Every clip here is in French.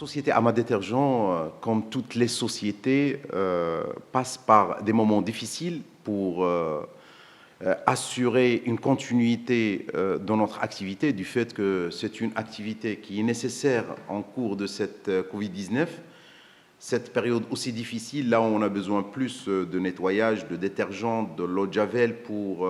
société Ama Détergents, comme toutes les sociétés, passe par des moments difficiles pour assurer une continuité dans notre activité, du fait que c'est une activité qui est nécessaire en cours de cette Covid-19. Cette période aussi difficile, là où on a besoin plus de nettoyage, de détergent, de l'eau de javel pour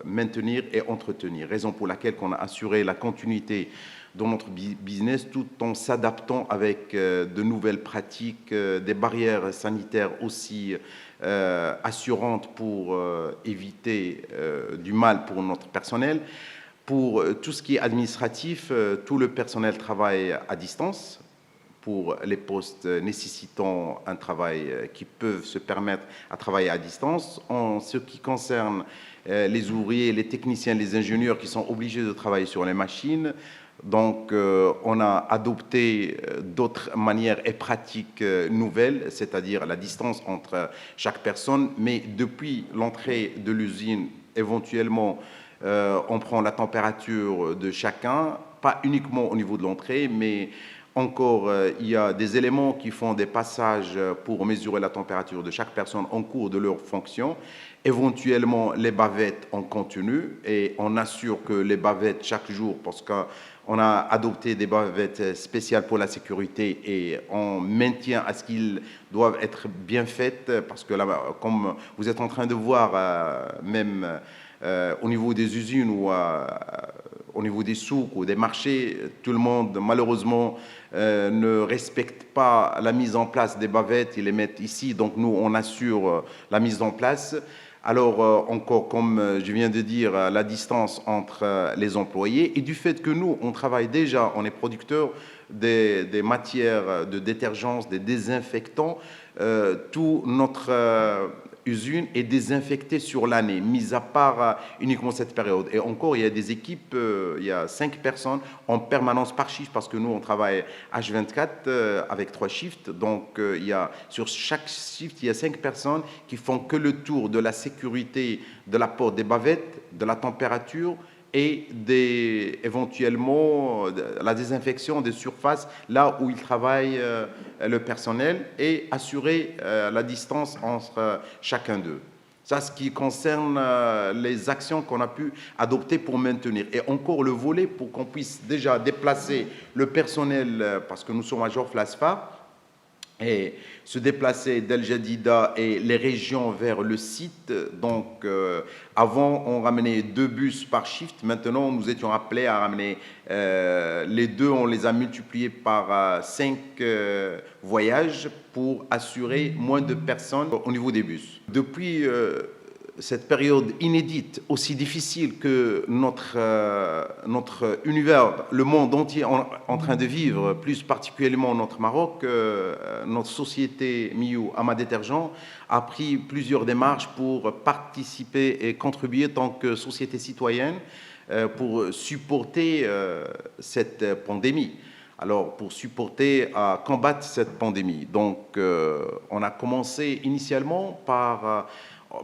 maintenir et entretenir. Raison pour laquelle on a assuré la continuité dans notre business tout en s'adaptant avec de nouvelles pratiques, des barrières sanitaires aussi assurantes pour éviter du mal pour notre personnel. Pour tout ce qui est administratif, tout le personnel travaille à distance. Pour les postes nécessitant un travail qui peuvent se permettre à travailler à distance. En ce qui concerne les ouvriers, les techniciens, les ingénieurs qui sont obligés de travailler sur les machines, donc on a adopté d'autres manières et pratiques nouvelles, c'est-à-dire la distance entre chaque personne, mais depuis l'entrée de l'usine, éventuellement, on prend la température de chacun, pas uniquement au niveau de l'entrée, mais encore, il y a des éléments qui font des passages pour mesurer la température de chaque personne en cours de leur fonction. Éventuellement, les bavettes en continu, et on assure que les bavettes chaque jour, parce qu'on a adopté des bavettes spéciales pour la sécurité et on maintient à ce qu'ils doivent être bien faites, parce que là, comme vous êtes en train de voir, même au niveau des usines ou au niveau des souks ou des marchés, tout le monde, malheureusement, ne respecte pas la mise en place des bavettes, ils les mettent ici, donc nous, on assure la mise en place. Alors, encore, comme je viens de dire, la distance entre les employés, et du fait que nous, on travaille déjà, on est producteur des matières de détergence, des désinfectants, tout notre usine est désinfectée sur l'année, mis à part uniquement cette période. Et encore, il y a des équipes, il y a 5 personnes en permanence par shift, parce que nous, on travaille H24 avec 3 shifts. Donc, il y a, sur chaque shift, il y a 5 personnes qui font que le tour de la sécurité de la porte des bavettes, de la température, et éventuellement la désinfection des surfaces là où il travaille le personnel, et assurer la distance entre chacun d'eux. Ça, ce qui concerne les actions qu'on a pu adopter pour maintenir. Et encore le volet pour qu'on puisse déjà déplacer le personnel, parce que nous sommes à Jorf Lasfa, et se déplacer d'El Jadida et les régions vers le site. Donc, avant, on ramenait 2 bus par shift. Maintenant, nous étions appelés à ramener les 2. On les a multipliés par 5 voyages pour assurer moins de personnes au niveau des bus. Depuis cette période inédite, aussi difficile que notre univers, le monde entier en train de vivre, plus particulièrement notre Maroc, notre société Miu Ama Détergents a pris plusieurs démarches pour participer et contribuer en tant que société citoyenne pour supporter cette pandémie. Alors, pour supporter, à combattre cette pandémie. Donc, on a commencé initialement par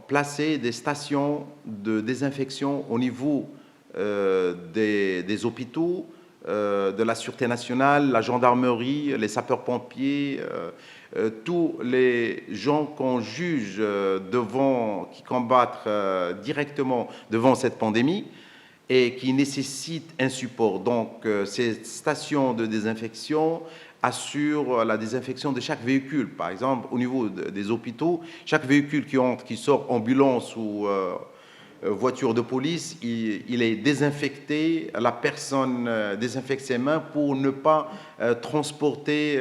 placer des stations de désinfection au niveau des hôpitaux, de la Sûreté nationale, la gendarmerie, les sapeurs-pompiers, tous les gens qu'on juge qui combattent directement devant cette pandémie et qui nécessitent un support. Donc, ces stations de désinfection assure la désinfection de chaque véhicule. Par exemple, au niveau des hôpitaux, chaque véhicule qui entre, qui sort, ambulance ou voiture de police, il est désinfecté. La personne désinfecte ses mains pour ne pas transporter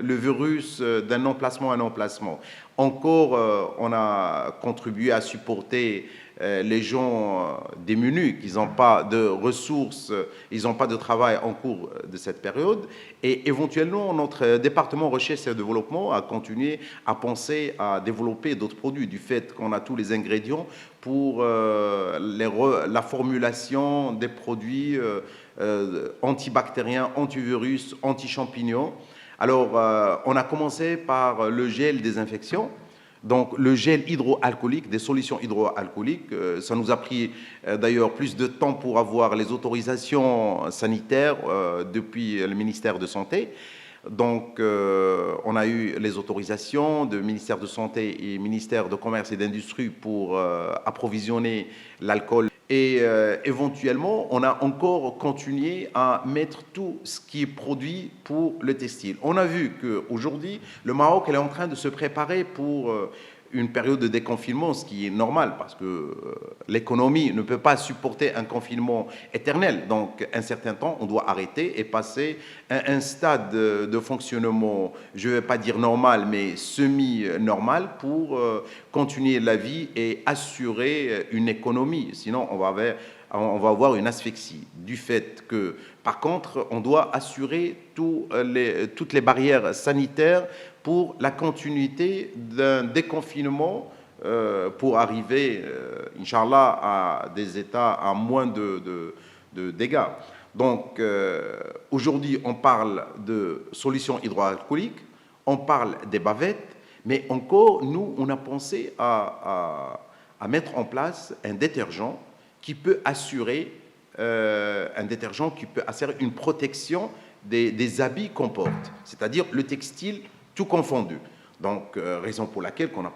le virus d'un emplacement à un emplacement. Encore, on a contribué à supporter les gens démunis, qui n'ont pas de ressources, ils n'ont pas de travail en cours de cette période. Et éventuellement, notre département recherche et développement a continué à penser à développer d'autres produits, du fait qu'on a tous les ingrédients pour la formulation des produits antibactériens, antivirus, anti-champignons. Alors, on a commencé par le gel désinfection. Donc, le gel hydroalcoolique, des solutions hydroalcooliques, ça nous a pris d'ailleurs plus de temps pour avoir les autorisations sanitaires depuis le ministère de Santé. Donc, on a eu les autorisations du ministère de Santé et ministère de Commerce et d'Industrie pour approvisionner l'alcool. Et éventuellement, on a encore continué à mettre tout ce qui est produit pour le textile. On a vu qu'aujourd'hui, le Maroc est en train de se préparer pour une période de déconfinement, ce qui est normal, parce que l'économie ne peut pas supporter un confinement éternel. Donc, un certain temps, on doit arrêter et passer à un stade de fonctionnement, je ne vais pas dire normal, mais semi-normal, pour continuer la vie et assurer une économie. Sinon, on va avoir une asphyxie. Du fait que, par contre, on doit assurer toutes les barrières sanitaires pour la continuité d'un déconfinement pour arriver, Inch'Allah, à des états à moins de dégâts. Donc, aujourd'hui, on parle de solutions hydroalcooliques, on parle des bavettes, mais encore, nous, on a pensé à mettre en place un détergent qui peut assurer une protection des habits qu'on porte, c'est-à-dire le textile tout confondu. Donc, raison pour laquelle on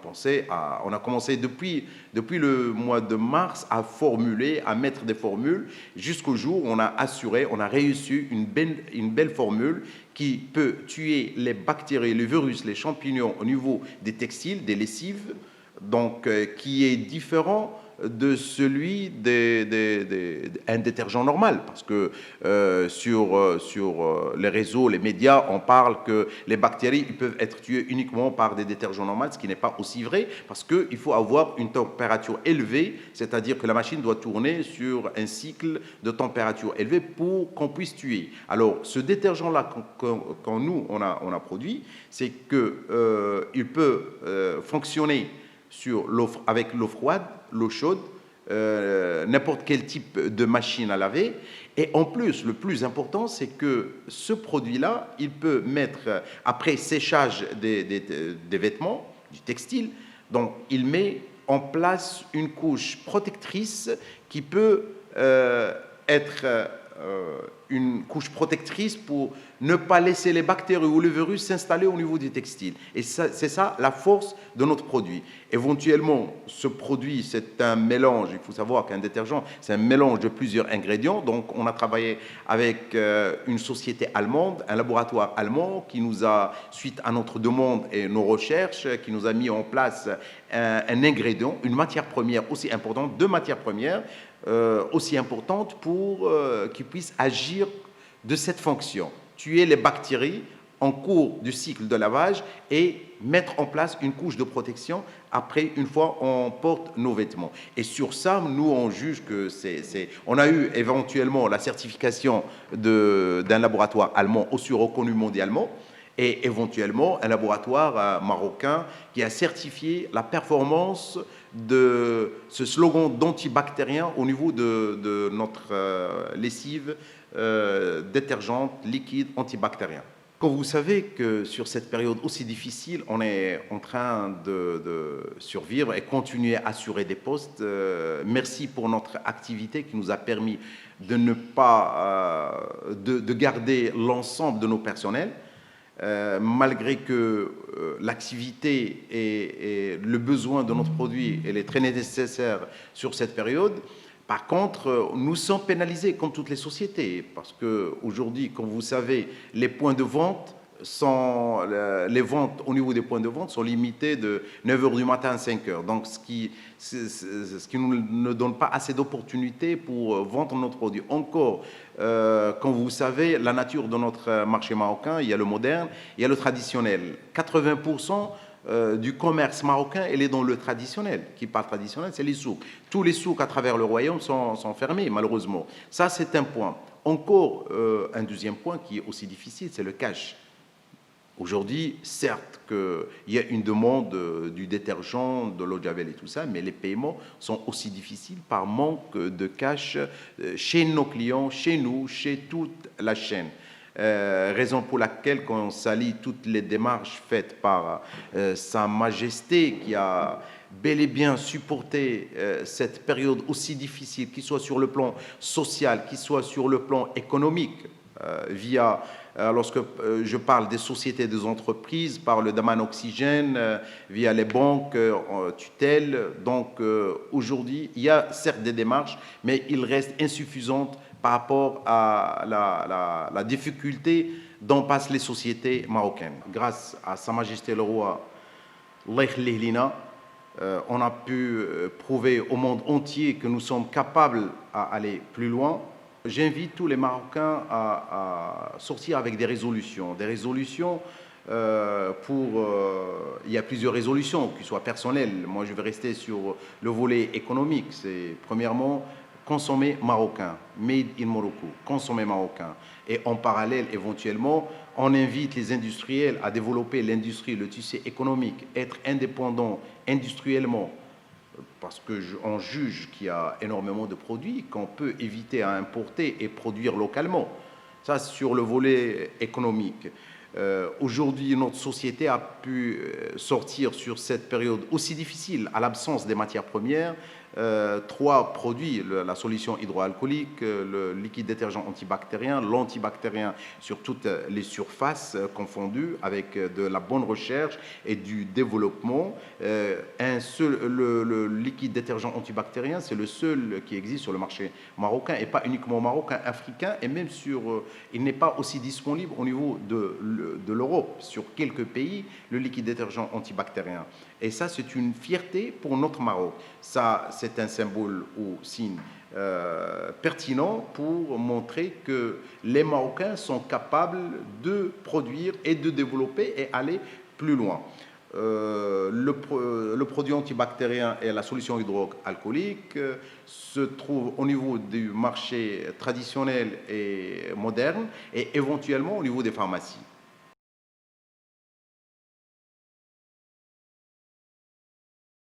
a commencé depuis le mois de mars à formuler, à mettre des formules, jusqu'au jour où on a réussi une belle formule qui peut tuer les bactéries, les virus, les champignons au niveau des textiles, des lessives, donc qui est différent de celui d'un détergent normal, parce que sur les réseaux, les médias, on parle que les bactéries peuvent être tuées uniquement par des détergents normaux, ce qui n'est pas aussi vrai, parce qu'il faut avoir une température élevée, c'est-à-dire que la machine doit tourner sur un cycle de température élevée pour qu'on puisse tuer. Alors, ce détergent-là, quand nous, on a produit, c'est qu'il peut fonctionner avec l'eau froide, l'eau chaude, n'importe quel type de machine à laver. Et en plus, le plus important, c'est que ce produit-là, il peut mettre, après séchage des vêtements, du textile, donc il met en place une couche protectrice qui peut être une couche protectrice pour ne pas laisser les bactéries ou le virus s'installer au niveau du textile. Et c'est ça la force de notre produit. Éventuellement, ce produit, c'est un mélange. Il faut savoir qu'un détergent, c'est un mélange de plusieurs ingrédients. Donc, on a travaillé avec une société allemande, un laboratoire allemand qui nous a, suite à notre demande et nos recherches, qui nous a mis en place un ingrédient, une matière première aussi importante, deux matières premières aussi importantes pour qu'ils puissent agir de cette fonction, tuer les bactéries en cours du cycle de lavage et mettre en place une couche de protection après, une fois on porte nos vêtements. Et sur ça, nous, on juge que on a eu éventuellement la certification d'un laboratoire allemand aussi reconnu mondialement, et éventuellement un laboratoire marocain qui a certifié la performance de ce slogan d'antibactérien au niveau de notre lessive détergente liquide antibactérien. Quand vous savez que sur cette période aussi difficile, on est en train de survivre et continuer à assurer des postes, merci pour notre activité qui nous a permis de ne pas de garder l'ensemble de nos personnels. Malgré que l'activité et le besoin de notre produit elle est très nécessaire sur cette période. Par contre, nous sommes pénalisés comme toutes les sociétés parce qu'aujourd'hui, comme vous savez, les points de vente les ventes au niveau des points de vente sont limitées de 9h du matin à 5h. Donc, ce qui ne donne pas assez d'opportunités pour vendre notre produit. Encore, comme vous savez, la nature de notre marché marocain, il y a le moderne, il y a le traditionnel. 80% du commerce marocain, elle est dans le traditionnel. Qui parle traditionnel, c'est les souks. Tous les souks à travers le royaume sont fermés, malheureusement. Ça, c'est un point. Encore un deuxième point qui est aussi difficile, c'est le cash. Aujourd'hui, certes qu'il y a une demande du détergent, de l'eau de javel et tout ça, mais les paiements sont aussi difficiles par manque de cash chez nos clients, chez nous, chez toute la chaîne. Raison pour laquelle, quand on s'allie toutes les démarches faites par Sa Majesté, qui a bel et bien supporté cette période aussi difficile, qu'il soit sur le plan social, qu'il soit sur le plan économique, via lorsque je parle des sociétés, des entreprises, par le Daman Oxygène, via les banques, tutelles. Donc aujourd'hui, il y a certes des démarches, mais il reste insuffisante par rapport à la difficulté dont passent les sociétés marocaines. Grâce à Sa Majesté le Roi, Allah yakhlihi lina, on a pu prouver au monde entier que nous sommes capables d'aller plus loin. J'invite tous les Marocains à sortir avec des résolutions. Des résolutions il y a plusieurs résolutions, qui soient personnelles. Moi, je vais rester sur le volet économique. C'est premièrement consommer marocain, made in Morocco, consommer marocain. Et en parallèle, éventuellement, on invite les industriels à développer l'industrie, le tissu économique, être indépendants industriellement, parce qu'on juge qu'il y a énormément de produits qu'on peut éviter à importer et produire localement. Ça, sur le volet économique. Aujourd'hui, notre société a pu sortir sur cette période aussi difficile, à l'absence des matières premières, 3 produits, la solution hydroalcoolique, le liquide détergent antibactérien, l'antibactérien sur toutes les surfaces confondues, avec de la bonne recherche et du développement. Le liquide détergent antibactérien, c'est le seul qui existe sur le marché marocain, et pas uniquement marocain, africain, et même il n'est pas aussi disponible au niveau de l'Europe, sur quelques pays, le liquide détergent antibactérien. Et ça, c'est une fierté pour notre Maroc. Ça, c'est un symbole ou signe pertinent pour montrer que les Marocains sont capables de produire et de développer et aller plus loin. Le produit antibactérien et la solution hydroalcoolique se trouvent au niveau du marché traditionnel et moderne, et éventuellement au niveau des pharmacies.